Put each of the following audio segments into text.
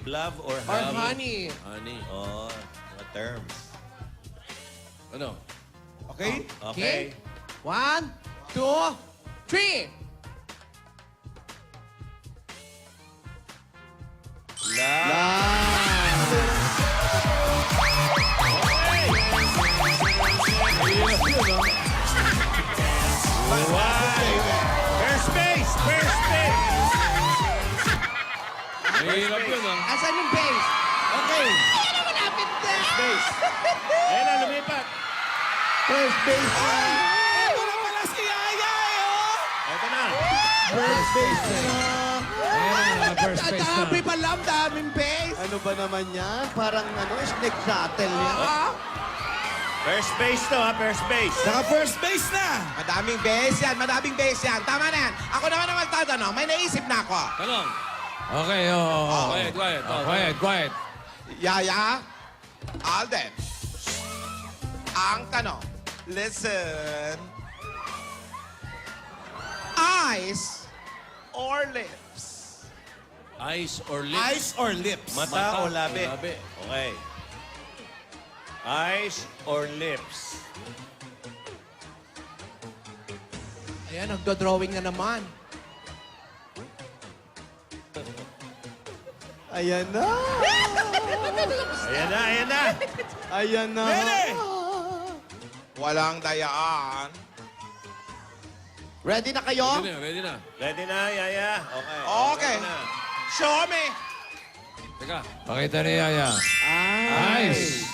Love or Or honey? honey. Honey. Oh, mga terms. Ano? Okay? Okay. 1, 2, 3. Love. First base! First base! Mahirap yun, ah. Asan yung base? Okay. Ayun na, malapit na. Base! Ayan na, lumipat. First base na. Ito na pala si Yaya, oh! Ito na. First base na. First base na. Dami pa lang, daming base. Ano ba naman yan? Parang snake shuttle yan. Ah, First base to, ha? First base. Naka-first base na! madaming base yan, madaming base yan. Tama na yan. Ako naman ang magtatanong, may naisip na ako. Tanong. Okay, oh. Quiet, quiet. Oh, quiet, quiet. Yaya, Alden. Ang tanong, listen. Eyes or lips? Eyes or lips? Eyes or lips? Mata o labi? Labi. Okay. Eyes or lips? Ayan, nagdo-drawing na naman. Ayan na. Ayan na, ayan na. Ayan na. Ready? Walang dayaan. Ready na kayo? Ready na, ready na. Ready na, Yaya? Okay. Okay. Ready na. Show me. Teka. Pakita ni Yaya. Eyes.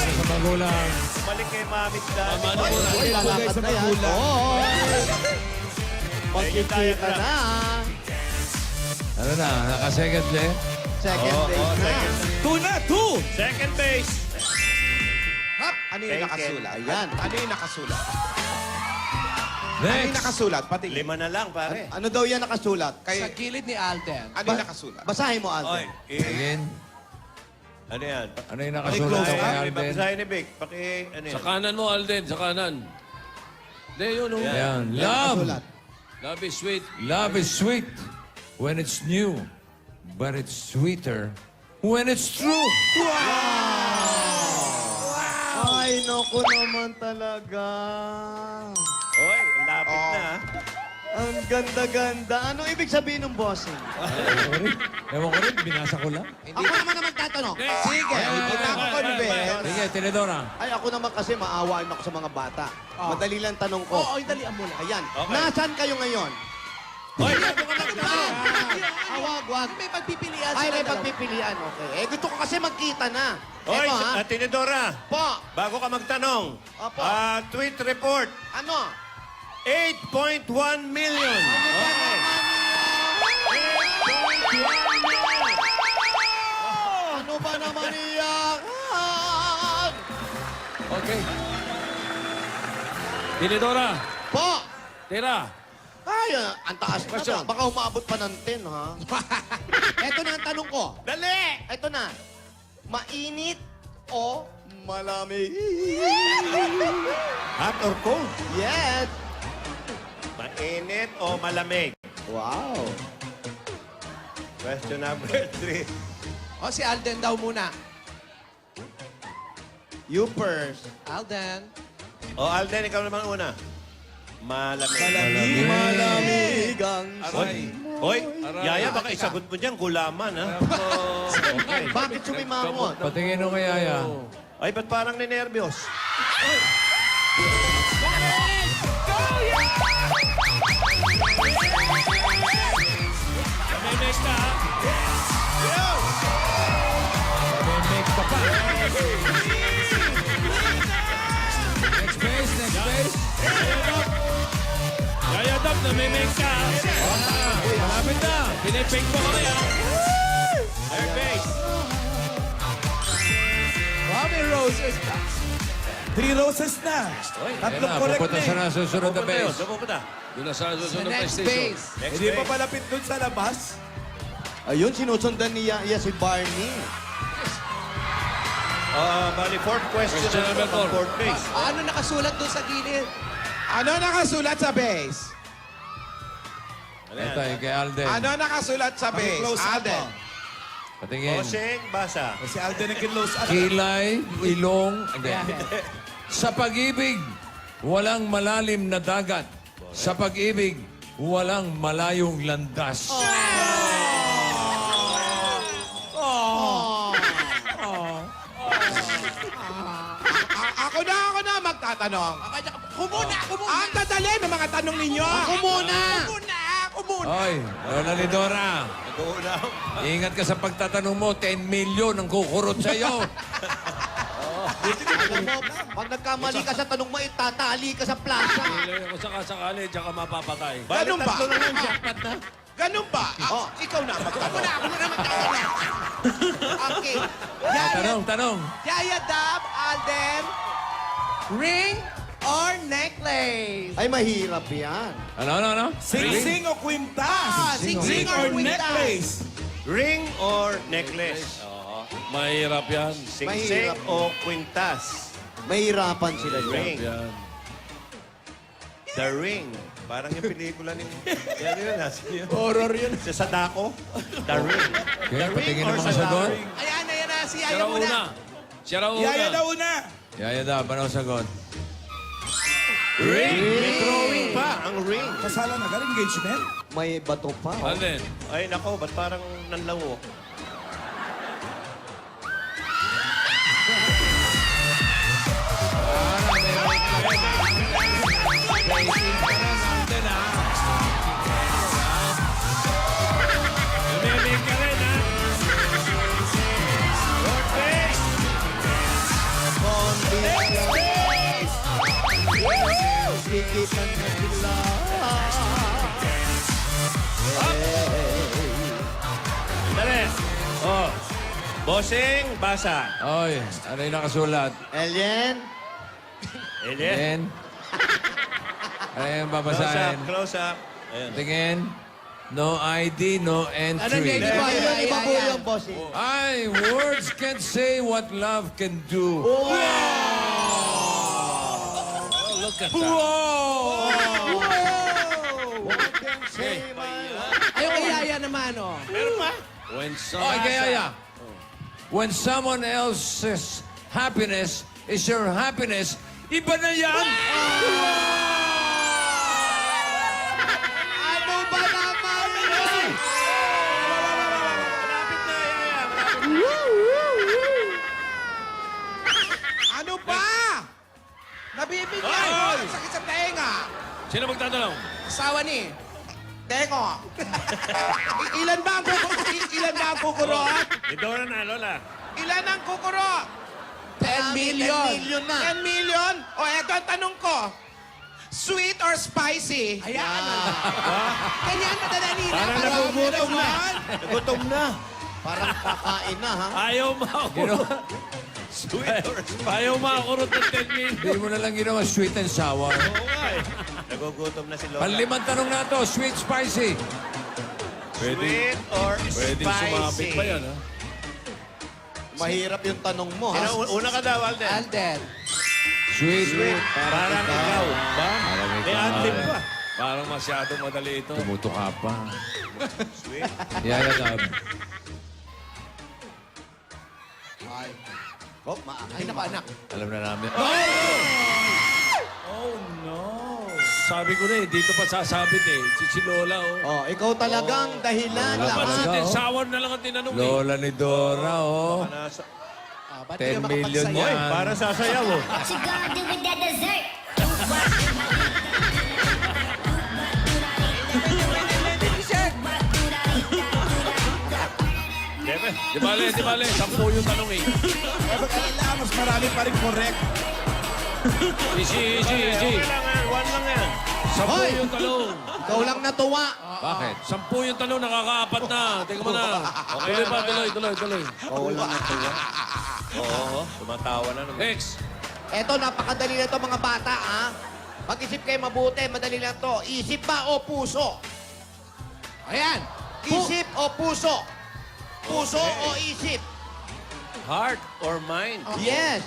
Sa magulang. Balik kay Mamit dati. Mano muna. Uy, lalakad na yan. Oo. Magkikita na. Ano na, naka-second lane? Second Oo, base na. second. Two na, two! Second base. Hap, ano yung Take nakasulat? Ayan. Ano yung nakasulat? Ano yung Next. nakasulat? Pati. 5 na lang, pare. Ano daw yan nakasulat? Sa gilid ni Alden. Ano yung nakasulat? Basahin mo, Oy, Alden. Again. ano yan? Ano yung nakasulat sa kay Alden? Babasahin ni Vic. Ano yan? Sa kanan mo, Alden. Sa kanan. Hindi, yun. Oh. Yan. Yan. Yan Love. nakasulat. Love is sweet. Love is sweet when it's new. But it's sweeter when it's true. Ay, naku naman talaga. Oy, ang lapit na. ha? Ang ganda-ganda. Anong ibig sabihin ng bossing? Ewan ko rin, binasa ko lang. Ako naman ang magtatanong. Sige, hindi na ako convince. Sige, Tinidora. Ay, ako naman kasi maawain ako sa mga bata. Madali lang tanong ko. Oo, dalian mo lang. Ayan. Okay. Nasaan kayo ngayon? Oy, ano ka nagtanong? Wag. May pagpipilian Ay, sila may dalawa. pagpipilian. Okay. Eh, gusto ko kasi magkita na. Oy, Eto, ha? Tinidora. Po. Bago ka magtanong. Opo. Tweet report. Ano? 8.1 million. Okay. 8.1 million. Ano ba naman iyan? Okay. Tinidora. Po. Tira. Ay, ang taas na Question. to. Baka umabot pa ng 10, ha? Ito na ang tanong ko. Dali! Ito na. Mainit o malamig? Hot or cold? Yes. Mainit o malamig? Wow. Question number 3. O, si Alden daw muna. You first. Alden. O, Alden, ikaw naman una. Malamig. Malamig ang Oy, Oy, Yaya, baka isagot mo dyan, gulaman, ha? Okay. Bakit sumimangot? Patingin mo kay Yaya. Ay, ba't parang ninervyos? May next ka, ha? May make ka pa. Next base, next base. Yaya Dap, na may make ka. Malapit na. Pinipake mo kami, ha? Third base. Mami Roses. 3 roses na. Tatlong correct Pupunta na sa eh. nasusunod na base. Saan pupunta? Doon na sa Sa susunod na next station. base. Next Hindi pa base. palapit dun sa labas. Ayun, sinusundan ni Yaya si Barney. Bali, fourth question. Question number From 4. fourth base. Ano nakasulat doon sa gilid? Ano nakasulat sa base? Ito, kay Alden. Ano nakasulat sa base? Close up. Alden. Patingin. Bossing, basa. Si Alden ang kinlose up. Kilay, ilong, again. Sa pag-ibig, walang malalim na dagat. Sa pag-ibig, walang malayong landas. Ako na magtatanong. Ako muna! Ang dadali ng mga tanong ninyo. Ako muna! Ako muna. Oy, Lola Lidora. Ingat ka sa pagtatanong mo, 10 million ang kukurot sa'yo. Alam mo, pag nagkamali ka sa tanong mo, itatali ka sa plaza. Kung sakasakali, diyan ka mapapatay. Ganun ba? Tatlo na lang, jackpot na. Ganun ba? Ikaw na magtatanong. Ako na magtatanong. Okay. Tanong. Yaya Dab, Alden, ring or necklace? Ay, mahirap yan. Ano? Sing-sing o kwintas? Sing-sing or necklace? Ring or necklace? Mahirap yan. Sing-sing Mahirap. o kwintas? Mahirapan sila dyan. Ring. Yan. The Ring. Parang yung pelikula ni... Yan yun, nasa yun. Horror yun. Sa Sadako. The Ring. Kaya patingin or ang mga sagot. Ayan na, si Siya Yaya raw muna. una. Siya raw una. Yaya daw una. Yaya daw, paano sagot? Ring! May drawing pa, ang ring. Kasala na galing engagement. May bato pa. Oh. Alden. Ay, nako, ba't parang nanlawo? Lumilig ka rin, ha? Sigitan na sila. Dali. Oh. Bossing, basa. Oy, ano yung nakasulat? Alien, Alien. Then, ano yung Close up, babasahin? close up. Ayan. Tingin. No ID, no Ano entry. niya, di ba? ayun, iba po Yaya. yung bossing. Ay, words can't say what love can do. Oh, look at that. Say my Ayaw kay Yaya naman, oh. When Oy, kaya. When someone else's happiness is your happiness, iba na yan! Ano ba naman yun? Ano ba? Nabibigyan ko. Ang sakit sa tenga. Sino magtatanong? Asawa ni. Tengo. Ilan ba ang kukurot? Lidora na, Lola. Ilan ang kukurot? 10 million. 10 million na. 10 million? O, eto ang tanong ko. Sweet or spicy? Ayan. Ganyan madala nila. Parang Para- nagugutom na. Nagutom na. Parang kakain na, ha? Ayaw makakurot. Sweet or spicy? Ayaw makakurot ng 10 million. Hindi mo na lang ginawa sweet and sour. Oo nga eh. Nagugutom na si Lola. Panlimang tanong na to, sweet, spicy. Sweet or Pwedeng sumabit spicy? pa yan, ha? Mahirap yung tanong mo, ha? Una ka daw, Alden. Alden. Sweet. Parang ikaw. Ba? May adlib pa. Parang masyadong madali ito. Tumuto ka pa. Sweet. Yaya Dab. Oh, Ay, naku, anak. Alam na namin. Sabi ko na eh, dito pa sasabit eh. Si Lola, oh. Oh, ikaw talagang dahilan. Lola Dapat talaga, si Ten oh. Sour na lang ang tinanong eh. Lola ni Dora, oh. Nasa... Ba't di ka 10 million makapagsayaw? Oy, yan. para sasayaw oh. What you gonna do with that dessert? Siyempre. Di bale, 10 yung tanong eh. Pero kailangan mas marami pa rin correct. Easy. Okay lang yan. One lang yan. 10 yung tanong. Ikaw lang natuwa. Bakit? 10 yung tanong, nakakaapat na. Tingnan mo na. Tuloy pa, tuloy. Ikaw lang natuwa. Oo. Tumatawa na naman. Next. Eto, napakadali na to mga bata, ha? Mag-isip kayo mabuti, madali lang to. Isip ba o puso? Ayan. Isip o puso? Puso o isip? Heart or mind? Yes.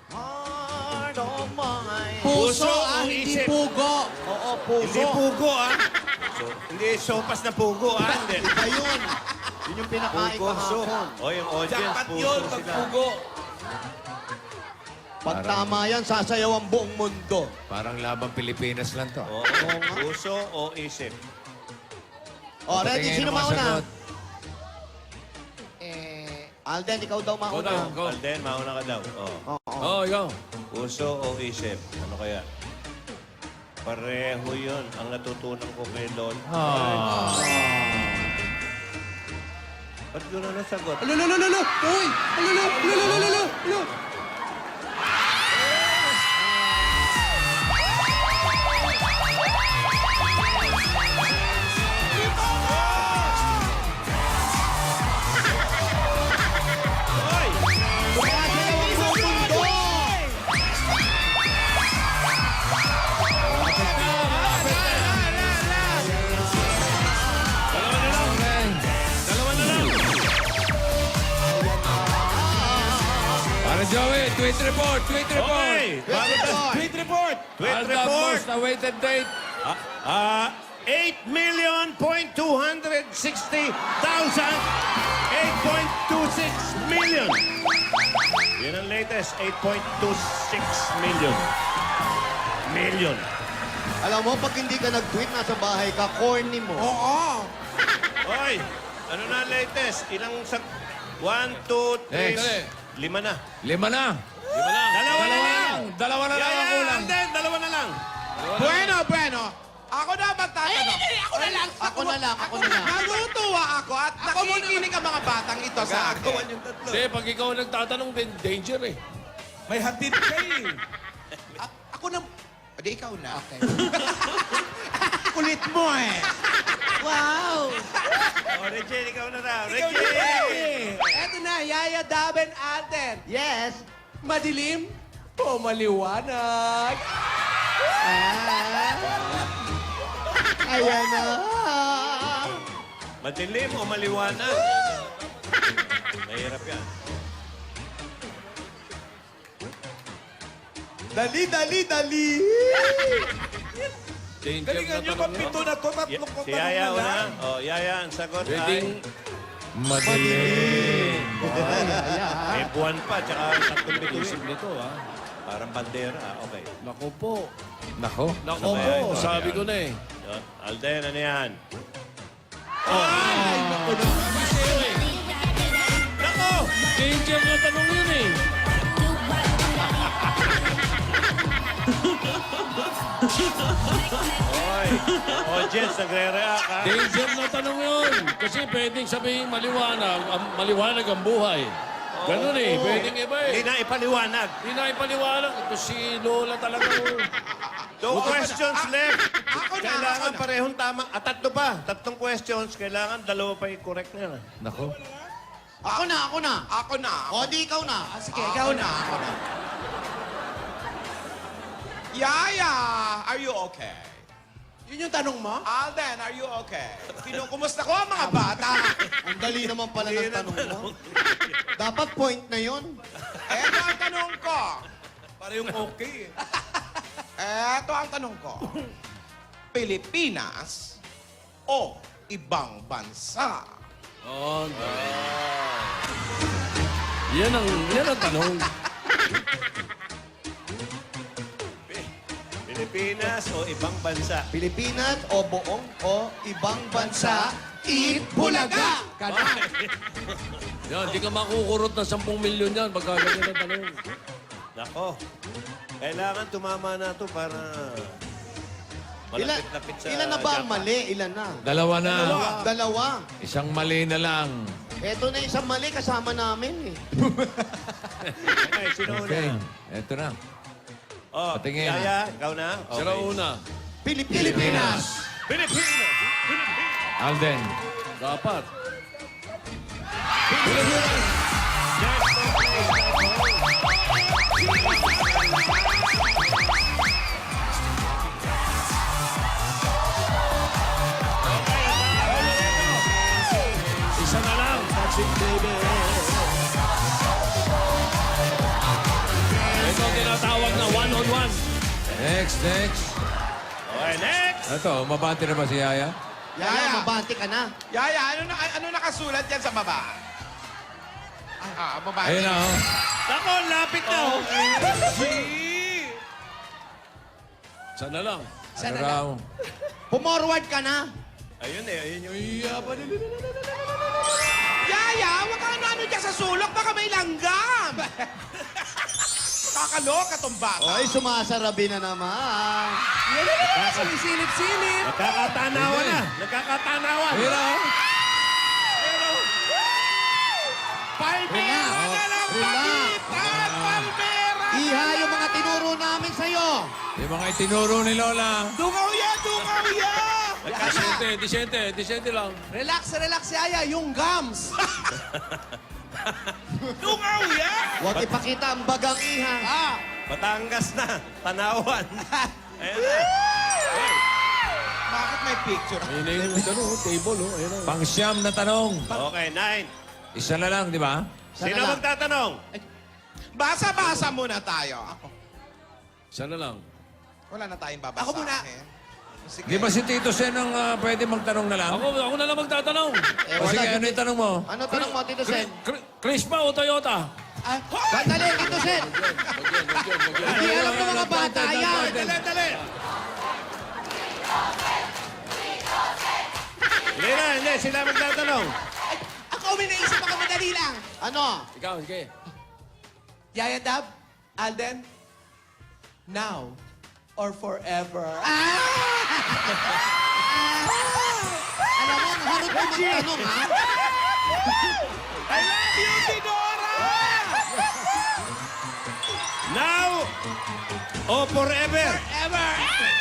Heart of mine. Puso, o hindi isip? pugo. Oo, puso. Hindi pugo, ah. Hindi sopas na pugo, ah. Hindi. Iba yun. Yun yung pinakain Pugo, so. kahapon. O, yung audience, Dapat puso yun, sila. pagpugo. Pag tama yan, sasayaw ang buong mundo. Parang labang Pilipinas lang to. Oo, puso o isip? O, ready? Patingin Sino ang mga mauna? sagot. Alden, ikaw daw Go mauna. down, go. Alden, mauna ka daw. Oh. Oh, ikaw. Puso o isip? Ano kaya? Pareho yun ang natutunan ko kay Lol. Ba't doon na nasagot? Alululululu! Uy! Alululululu! Sumasayaw ang buong mundo! Para Joey, tweet report, tweet report. Okay! Bago tayo. Tweet report! Tweet Ang report! most awaited date. 8,260,000. 8.26 million. Yan ang latest. 8.26 million. Million. Alam mo, pag hindi ka nag-tweet, nasa bahay ka, corny mo. Oo. Oy, ano na ang latest? Ilang sa... 1, 2, 3, Next. 5 na. 5 na. Dalawa na lang. Dalawa na lang ang kulang. Alden, dalawa na lang. Bueno. Ako na magtatanong. Ako na lang. Ako na lang. Natutuwa ako at nakikinig ang mga batang ito sa akin. yung tatlo. Hindi, pag ikaw nagtatanong, danger eh. May hatid ka eh. Ako na... Hindi, ikaw na. Okay. Kulit mo eh. Wow! Oh, Regine, ikaw na raw. Regine! Eto na, Yaya Daben Alden. Yes. Madilim o maliwanag? Ayan na. Madilim o maliwanag? Mahirap yan. Dali. Danger Galingan na nyo, tanong pito yun. na to, tatlong Si tanong Yaya na una. lang. Oh, Yaya, ang sagot Pwedeng... Madilim. ay... May buwan pa, tsaka tatlong bituin. Isip nito, ha? Parang bandera. Okay. Naku po. Nako. Naku Ano ba yan? po, Ito, sabi yan. ko na eh. Yun. Alden, ano yan? Nako! Danger na tanong yun eh. Oy, audience, nagre-react, ha? Danger na tanong yun. Kasi pwedeng sabihin maliwanag ang buhay. Ganun eh, pwedeng iba Hindi eh. na ipaliwanag. Hindi na ipaliwanag. Ito si Lola talaga. oh. 2 questions left. Ako na, Kailangan ako na. parehong tama. Tatlo pa. 3 questions. Kailangan 2 pa i-correct na. Nako. Ako na. Ako na. O, di ikaw na. Sige, ikaw na. Ako na. Yaya, are you okay? Yun yung tanong mo? Alden, are you okay? Kinukumusta ko ang mga bata. Ang dali naman pala ng tanong mo. Dapat point na yon. Eto ang tanong ko. Parehong okay eh. Eto ang tanong ko. Pilipinas o ibang bansa? Oh, yan ang tanong. Pilipinas o ibang bansa? Pilipinas o buong o ibang bansa. Eat Bulaga! Yan, di ka makukurot na 10 milyon yan pagka ganyan ang tanong. Nako. Kailangan tumama na to para malapit-lapit sa Ilan na ba ang Japan. mali? Ilan na? Dalawa na. Dalawa. Isang mali na lang. Eto na isang mali kasama namin eh. Okay, sino Okay. una? Eto na. Oh, Patingin. Yaya, ikaw na? Okay. Sira una. Pilipinas! Pilipinas! Alden. Dapat. Isa na lang. Ito ang tinatawag na one-on-one. Next. Okay, next! Ito, mabante na ba si Yaya? Yaya, mabati ka na. Yaya, ano nakasulat yan sa baba? Baba. Ayun na, oh. Nako, lapit na, oh. Isa na lang. Ano raw? Pumorward ka na. Ayun yung... Yaya, wag ka ano dyan sa sulok. Baka may langgam. Kakaloka tong bata. Oy, sumasarabi na naman. Sinisilip-silip. Nagkakatanawan na. Nagkakatanawan. Ayun na, oh. Palmera na lang pagitan! Palmera! Iha yung mga tinuro namin sa'yo. Yung mga itinuro ni Lola. Dungaw yan! Disente lang. Relax, Yaya. Yung gums. Dungaw yan! Huwag ipakita ang bagang iha. Batangas na. Tanawan. Ayun na. Bakit may picture? Ayun na yung table, oh. Ayun na. Pang-siyam na tanong. Okay, 9. Isa na lang, di ba? Sino magtatanong? Basa-basa muna tayo. Ako. Isa na lang. Wala na tayong babasahin. Ako muna. Sige. Di ba si Tito Sen ang pwede magtanong na lang? Ako na lang magtatanong. O sige, ano yung tanong mo? Ano tanong mo, Tito Sen? Crispa o Toyota? Sandali, Tito Sen. Hindi alam ng mga bata yan. Dali. Hindi. Sila magtatanong. Ako may naisip ako madali lang. Ano? Ikaw, sige. Yaya Dab, Alden, now or forever. Alam mo, harap mo magtanong, ha? I love you, Tidora! Now o forever? Forever!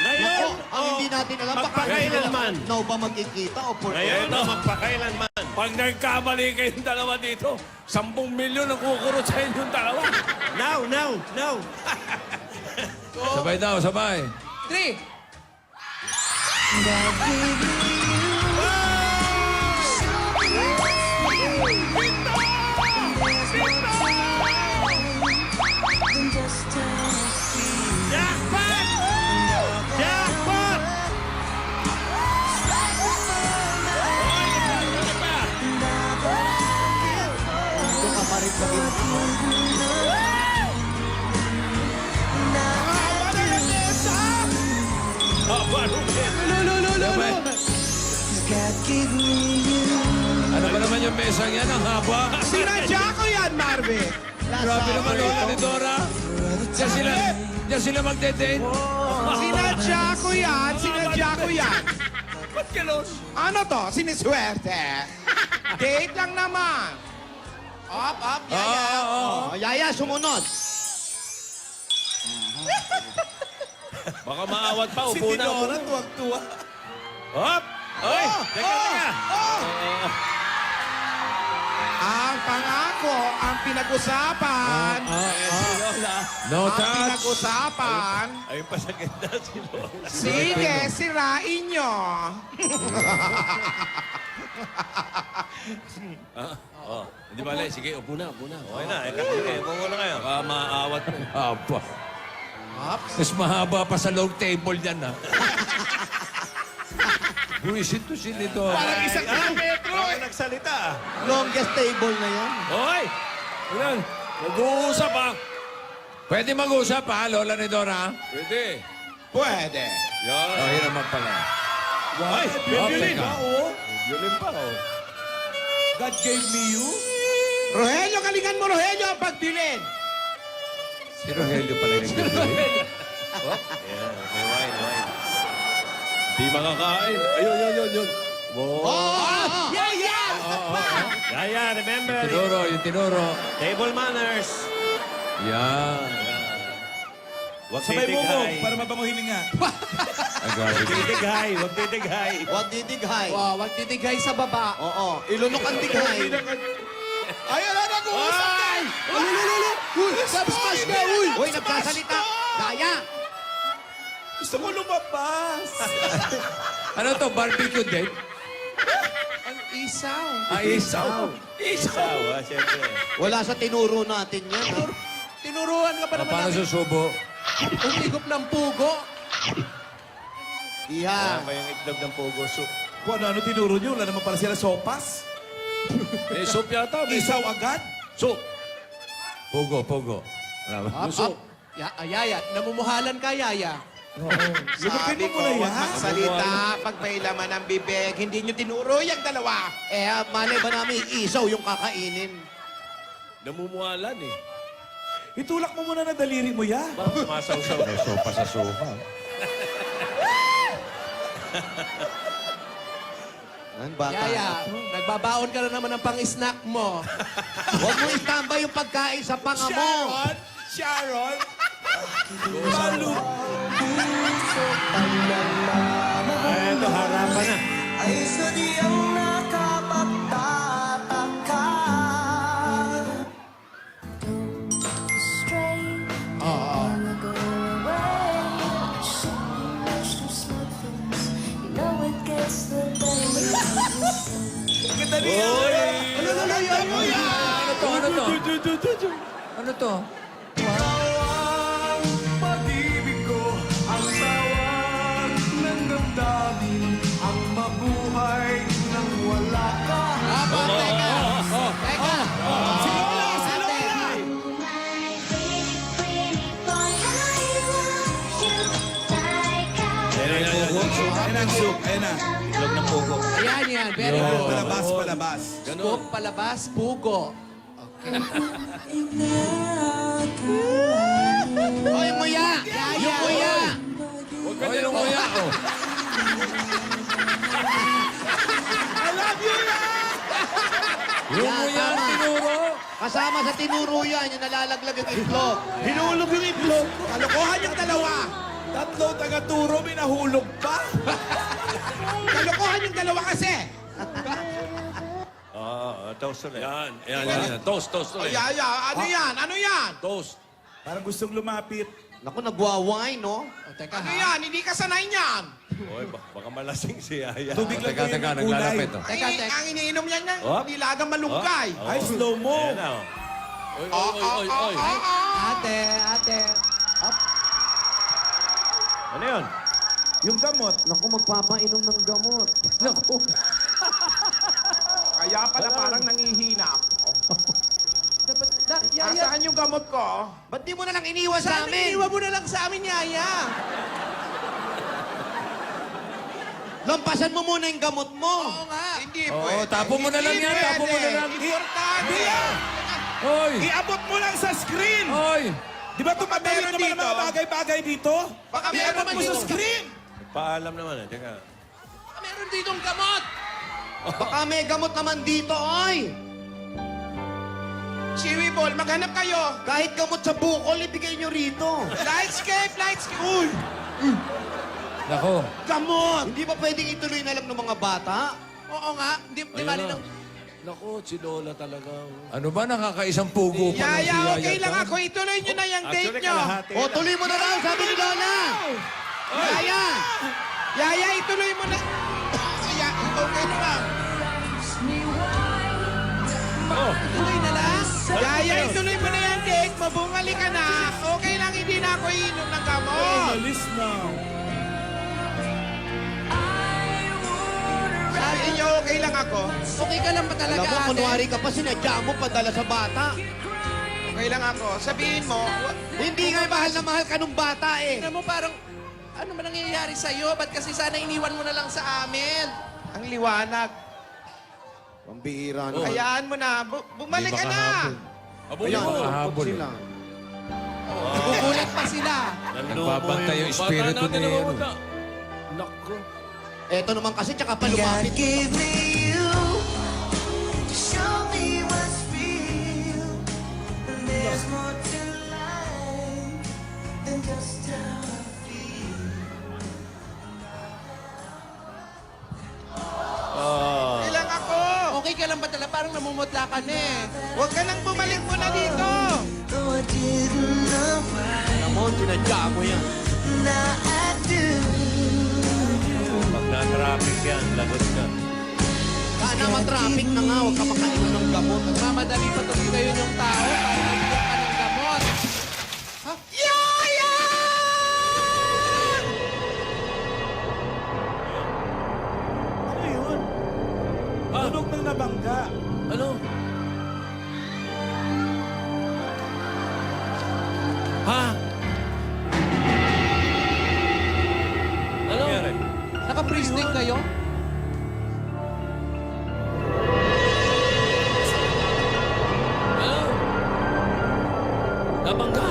Ngayon Nako, o ang hindi natin alam, baka magpakailanman? now ba magkikita o Ngayon forever? o magpakailanman? Pag nagkamali kayong dalawa dito, 10 milyon ang kukurot sa inyong dalawa. Now. Sabay daw, sabay. 3. Jackpot! Jackpot! Ito ka pa rin sa gitna. Sabay. Ano ba naman yung mesang yan? Ang haba. Sinadya ko yan, Marvin! Grabe naman Lola ni Dora. Diyan sila magde-date. Sinadya ko yan! Ba't ganon? Ano to? Siniswerte? Date lang naman! Up, Yaya! Oh, Yaya, sumunod. Baka maawat pa, upo na. tuwag-tuwa. Hop! Oy! Teka. Ang pangako, ang pinag-usapan, No ang touch. pinag-usapan, Ayun pa sa ganda si Lola. sige, sirain nyo. Hindi ba, Le? Sige, upo na. Okay na. Upo muna kayo. Baka maawat mo. Aba. Mas mahaba pa sa long table yan, ha? Buisit to si Lidora. Parang isang kilometro. Ako nagsalita. Longest table na yan. Hoy! Ilan? Nag-uusap, ha? Pwede mag-usap, ha, Lola ni Dora? Pwede. Pwede. Yan. Oh, yun naman pala. Ay! Violin, Violin! Violin pa, oh. God gave me you? Rogelio, galingan mo, Rogelio, ang pagbilin. Si Rogelio pala yung nagbibili. May wine. Di makakain. Ayun. Wow. Yaya, remember. Yung tinuro. Table manners. Yan. Huwag Sabay mo mo, titighay. para mabango hininga. Agad. Titighay. Huwag titighay. Huwag didighay. Wow, wag titigay sa baba. Oo, ilunok ang dighay. Ay, ala, nag-uusap na. Uy, smash ka, uy! Uy, nagsasalita. Yaya! Gusto mo lumabas. Ano to, barbecue date? Ang isaw. Isaw. Isaw, siyempre. Wala sa tinuro natin yan. ha? Tinuruan ka pa naman Paano namin. susubo? Umigop ng pugo. Kaya Iha. pa yung itlog ng pugo soup. Kung ano tinuro nyo, wala naman pala sila sopas. May soup yata. May Isaw agad. soup. Pogo, pogo. Wala ba? Up, up. Yaya, namumuhalan ka, Yaya. Sabi ko, mo na huwag yan. magsalita pag may laman ng bibig. Hindi nyo tinuro yung dalawa. Eh, malay ba namin isaw yung kakainin? Namumuhalan eh. Itulak mo muna na daliri mo, ya. Masaw-saw. May sopa sa sofa. An, bata. Yaya, nagbabaon ka na naman ng pang-snack mo. Huwag mo itambay yung pagkain sa panga mo. Sharon! Malu! Ay, ito, harapan na. ay sadyang nakapagtataka. Ano to? Ano to? Ang pag-ibig ko, ang tawag ng damdamin, ang mabuhay nang wala ka. Teka. Teka. Si Lola! Si Lola! Ayan ang soup. Ayan na. Itlog ng pugo. Ayan yan. Very good. Palabas, palabas. Scoop, palabas, pugo. O, yung muya! Yung muya! Huwag ka Ay, yung nila kuya ko. Yung Yan, kuya ang tama. tinuro. Kasama sa tinuro yan, yung nalalaglag yung itlog. Hinulog yung itlog. Kalokohan yung dalawa. Tatlo taga-turo, may nahulog pa. Kalokohan yung dalawa kasi. Toast ulit. Yan, yan. Toast, toast ulit. Yaya, ano yan? Ano yan? Toast. Parang gustong lumapit. Naku, nagwawine, no? O, teka Ano ha. yan? Hindi ka sanay niyan. Oy, baka malasing si Yaya. Tubig lang Teka, kayo teka, ng kulay. naglalapit oh. Teka, teka. Ang iniinom yan ng Op. nilagang malunggay. Oh. Ay, slow mo. Ayan na, oh. Oy, oy, oy, oy. Ay, ate, ate. Ano yun? Yung gamot. Naku, magpapainom ng gamot. Naku. Kaya pala parang nangihina ako. Dapat, Yaya, Asaan yung gamot ko? Ba't di mo na lang iniwan sa sana amin? iniwan mo na lang sa amin, Yaya. Lampasan mo muna yung gamot mo. Oo nga. Hindi Oo, pwede. tapo mo na lang yan, Hindi tapo mo na pwede. lang. Importante. Hoy! Iabot mo lang sa screen. Hoy! Di ba tumatalit meron naman ang dito? mga bagay-bagay dito? Baka meron Iabot mo sa dito. screen. Paalam naman, Teka. Meron ditong gamot. Baka may gamot naman dito, oy! Chiwi Ball, maghanap kayo. Kahit gamot sa bukol, ibigay nyo rito. Lightscape, lightscape. Uy, Nako. gamot. Hindi ba pwedeng ituloy na lang ng mga bata? Oo nga. Di Ayun bali na. nang... Naku, si Lola talaga. Ano ba, nakakaisang pugo pa lang si Yaya, okay Yaya lang to? ako. Ituloy nyo na yung date Actually, nyo. kalahati O, tuloy mo na lang, sabi ni Lola. Yaya! Yaya, ituloy mo na. Yaya, okay na lang. Tuloy na lang. Yaya, ituloy mo na yung date mo. Bungali ka na. Okay lang, hindi na ako iinom ng gamot. Alis na. Sabi nyo, okay lang ako. Okay ka lang ba talaga, Alam mo, ate? kunwari ka pa, sinadya mo padala sa bata. Okay lang ako. Sabihin mo, Hindi nga mahal na mahal ka nung bata eh. Tingnan mo parang... Ano ba nangyayari sa'yo? Ba't kasi sana iniwan mo na lang sa amin? ang liwanag. Pambihira na. Hayaan mo na. Bumalik ka na. Abulin mo. Nakahabol. sila. Nagugulat pa sila. Nagbabantay yung espiritu Bata natin ni... ang ano. una. Naku. Eto naman kasi, tsaka pa lumapit. Give me you to show me what's real. And there's more to life than just how I feel. Okay lang ako. Okay ka lang ba talaga? Parang namumutla ka na eh. Huwag ka nang bumalik mo na dito. Though I didn't know why, Alam mo, sinadya mo yan. now I do. Pag na-traffic yan, lagot ka. na, matraffic na nga. Huwag ka makainom ng gamot. Mamadali pa tuloy kayo yung tao para magbiyak ka ng gamot. Yaya! Ano yun? Tunog ng nabangga. Ano? Ha? Ano? Naka-freeze kayo? Ano? Nabangga.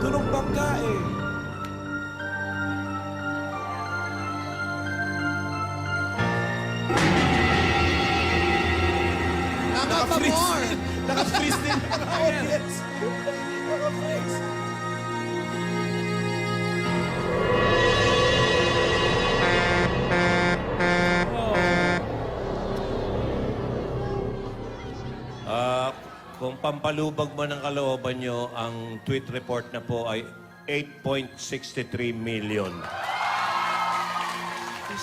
Tunog bangga eh. Naka-pamor! Naka-freeze din ang mga audience. Naka-freeze. Kung pampalubag mo ng kalooban nyo, ang tweet report na po ay 8.63 million.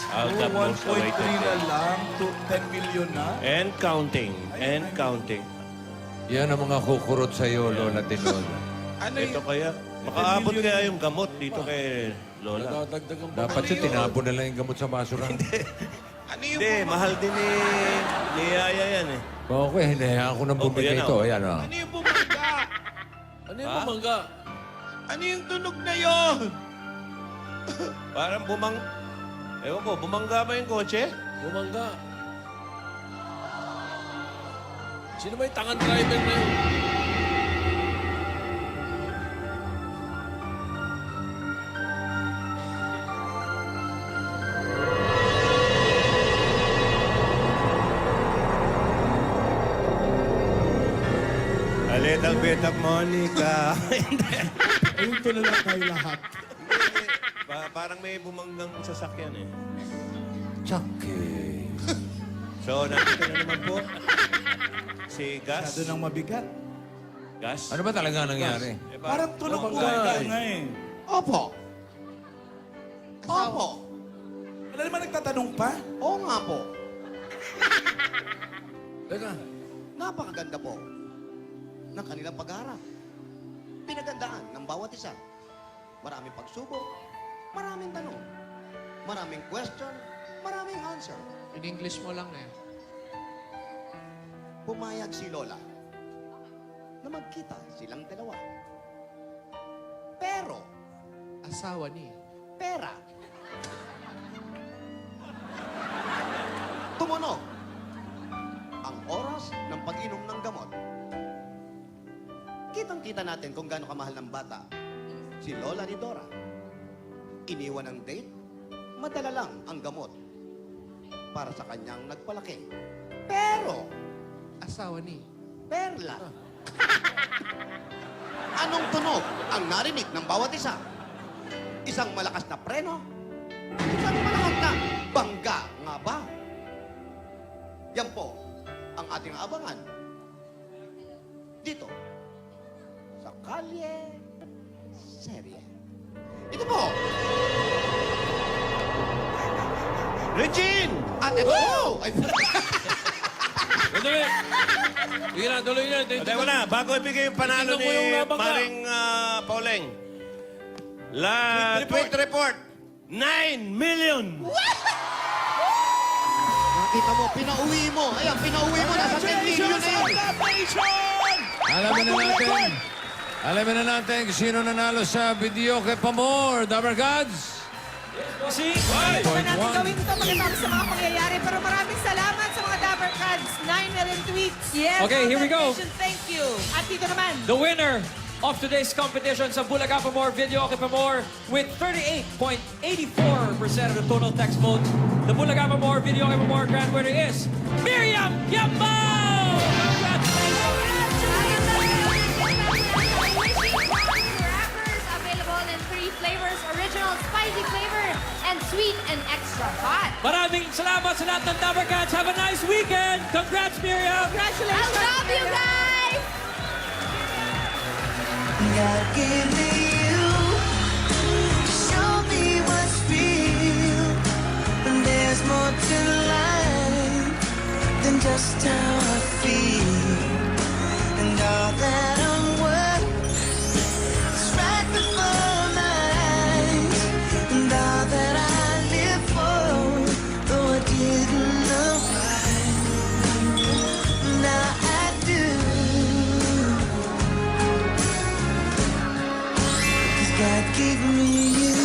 Out of most 1.3 awaited na days. lang to 10 million na. And counting. And counting. Yan ang mga kukurot sa iyo, Lola Tinola. Ano Ito yun? kaya, makaabot kaya yung gamot dito kay Lola. Dadagdagan pa. Dapat yun, tinapon na lang yung gamot sa basura. Ano yung Hindi, mahal din ni Yaya yan eh. Okay, hinayaan ko ng bumigay yan ito. ako. Ayan, oh. Ano yung bumangga? Ano yung bumangga? Ano yung tunog na yon? Parang Ewan ko, bumangga ba yung kotse? Bumangga. Sino ba yung tangan driver na yun? A little bit of Monica. Ayun to na lang tayo lahat. Parang may bumanggang sasakyan eh. Chucky. So, nandito na naman po si Gas. Masyado nang mabigat. Gas? Ano ba talaga nangyari? Parang tunog Bangga bangga eh. nga eh. Opo. Opo. Wala naman nagtatanong pa? Oo nga po. Teka. Napakaganda po ng kanilang pagharap. Pinagandaan ng bawat isa. Maraming pagsubok, maraming tanong, maraming question, maraming answer. In English mo lang eh. Pumayag si Lola na magkita silang dalawa. Pero, Asawa ni. pera. Tumunog ang oras ng pag-inom ng gamot. Kitang-kita natin kung gaano kamahal ng bata si Lola ni Dora. Iniwan ng date, madala lang ang gamot para sa kanyang nagpalaki. Pero, Asawa ni. Perla. Anong tunog ang narinig ng bawat isa? Isang malakas na preno? Isang malakas na bangga nga ba? Yan po ang ating abangan. Dito, sa Kalye Serye. Ito po, Regine! at ito po, ay Sandali. Sige na, tuloy na. Teka na, bago ibigay yung panalo Tingnan ko yung ni nabangga. Maring Pauleng. Tweet report. 9 million! nakita mo, pinauwi mo. Ayan, pinauwi mo. Nasa 10 million na yun. Alamin na natin kung sino nanalo sa video kay Pamor. Dabber Gods. Ano natin gawin ito pagkatapos sa mga pangyayari. Pero maraming salamat sa mga Dabber Cats. 9 million tweets. Yes. Okay, here we go. Thank you. At dito naman. The winner of today's competition sa Bulaga Pamor Video Kay Pamor with 38.84% of the total text vote. The Bulaga Pamor Video Kay Pamor grand winner is Miriam Yambo! Wrappers available in 3 flavors: original, spicy flavor, and sweet and extra hot. Maraming salamat sa lahat ng Dabber Cats. Have a nice weekend. Congrats, Miriam. I Congratulations. love you guys! God gave me you to show me what's real. And there's more to life just how I feel, and all that I'm worth is right before my eyes, and all that I live for, though I didn't know why, now I do. 'Cause God gave me you.